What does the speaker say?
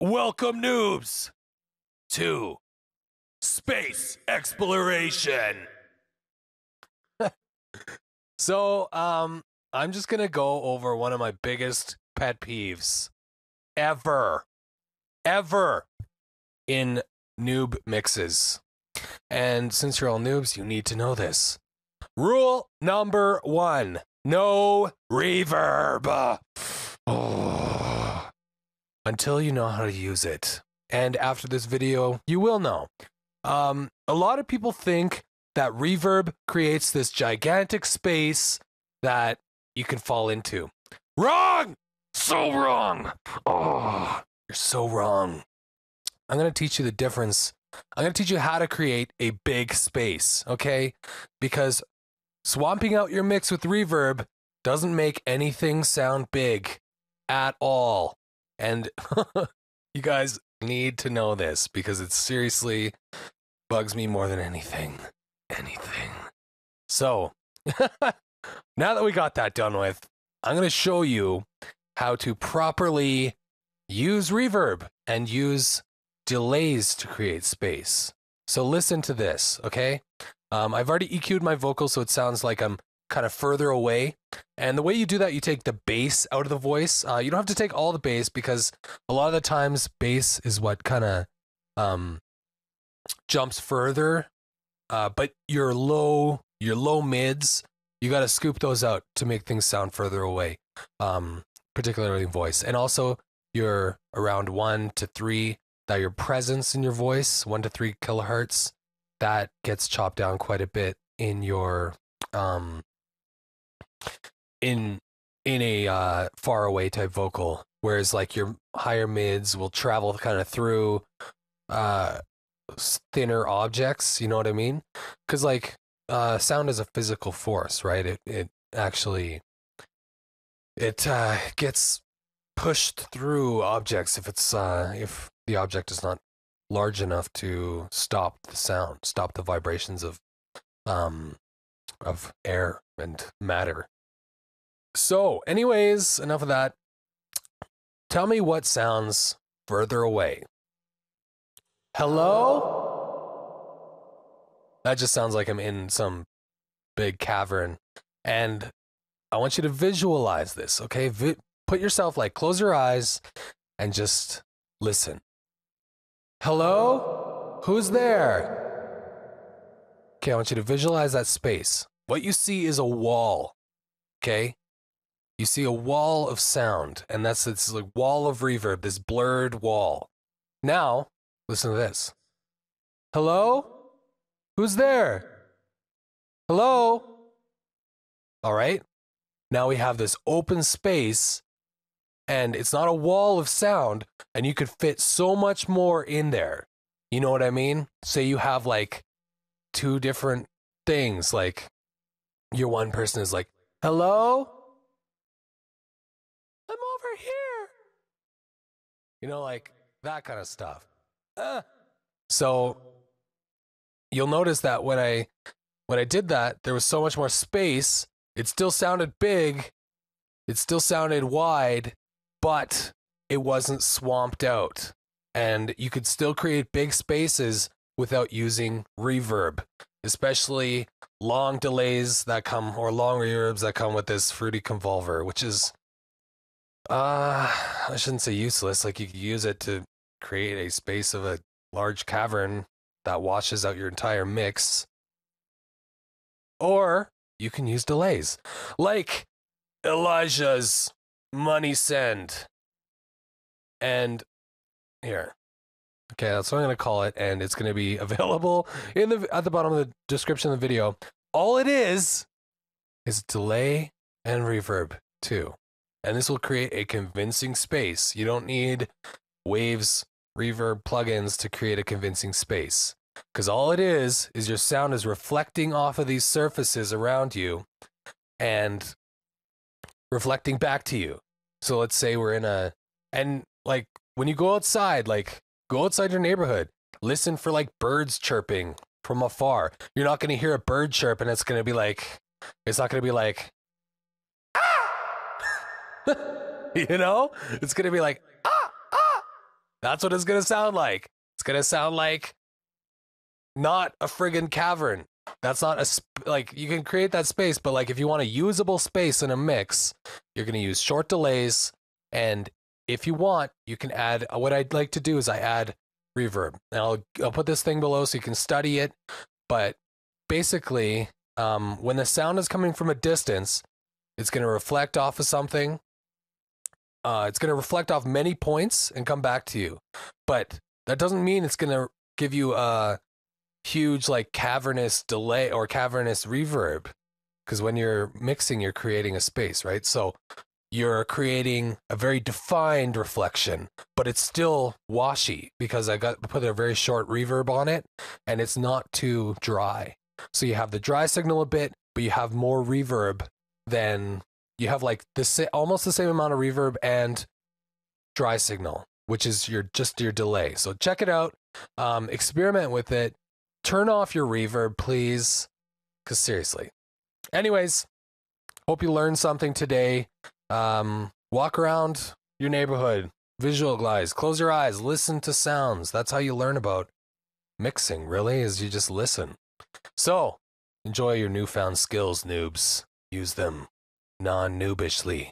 Welcome, noobs, to space exploration. I'm just gonna go over one of my biggest pet peeves ever in noob mixes. And since you're all noobs, you need to know this. Rule number 1, no reverb. Until you know how to use it. And after this video, you will know. A lot of people think that reverb creates this gigantic space that you can fall into. Wrong! So wrong! Oh, you're so wrong. I'm going to teach you the difference. I'm going to teach you how to create a big space, okay? Because swamping out your mix with reverb doesn't make anything sound big at all. And you guys need to know this because it seriously bugs me more than anything. So, now that we got that done with, I'm going to show you how to properly use reverb and use delays to create space. So listen to this, okay? I've already EQ'd my vocals so it sounds like I'm kind of further away. And the way you do that, you take the bass out of the voice. You don't have to take all the bass because a lot of the times bass is what kind of jumps further. But your low mids, you got to scoop those out to make things sound further away, particularly in voice. And also your around 1 to 3, that your presence in your voice, 1 to 3 kilohertz, that gets chopped down quite a bit in your in a far away type vocal, whereas like your higher mids will travel kind of through thinner objects, you know what I mean? Because like sound is a physical force, right? It actually gets pushed through objects if the object is not large enough to stop the sound, stop the vibrations of air and matter. So anyways, enough of that. Tell me what sounds further away. Hello? That just sounds like I'm in some big cavern. And I want you to visualize this, okay? Put yourself, like, close your eyes and just listen. Hello? Who's there? Okay, I want you to visualize that space. What you see is a wall, okay? You see a wall of sound, and it's like wall of reverb, this blurred wall. Now, listen to this. Hello? Who's there? Hello? All right. Now we have this open space, and it's not a wall of sound, and you could fit so much more in there. You know what I mean? Say you have like 2 different things, like your one person is like, hello? I'm over here. You know, like that kind of stuff. So you'll notice that when I did that, there was so much more space. It still sounded big. It still sounded wide, but it wasn't swamped out. And you could still create big spaces without using reverb, especially long delays that come, or long reverbs that come with this fruity convolver, which is, I shouldn't say useless. Like, you could use it to create a space of a large cavern that washes out your entire mix. Or you can use delays, like Elijah's money send. And here. Okay, that's what I'm going to call it, and it's going to be available at the bottom of the description of the video. All it is delay and reverb too. And this will create a convincing space. You don't need Waves reverb plugins to create a convincing space. Because all it is your sound is reflecting off of these surfaces around you and reflecting back to you. So let's say we're in and like when you go outside, like go outside your neighborhood, listen for like birds chirping from afar. You're not going to hear a bird chirp and it's not going to be like, ah! You know, it's going to be like, ah, ah. That's what it's going to sound like. It's going to sound like not a friggin' cavern. That's not like, you can create that space, but like if you want a usable space in a mix, you're going to use short delays. And if you want, you can add, what I'd like to do is I add reverb. And I'll put this thing below so you can study it. But basically, when the sound is coming from a distance, it's going to reflect off of something. It's going to reflect off many points and come back to you. But that doesn't mean it's going to give you a huge like cavernous delay or cavernous reverb. Because when you're mixing, you're creating a space, right? So you're creating a very defined reflection, but it's still washy because I put a very short reverb on it and it's not too dry. So you have the dry signal a bit, but you have more reverb than you have, like this almost the same amount of reverb and dry signal, which is just your delay. So check it out, experiment with it, turn off your reverb, please, because seriously. Anyways, hope you learned something today. Walk around your neighborhood, visualize, close your eyes, listen to sounds. That's how you learn about mixing, really, is you just listen. So enjoy your newfound skills, noobs. Use them non-noobishly.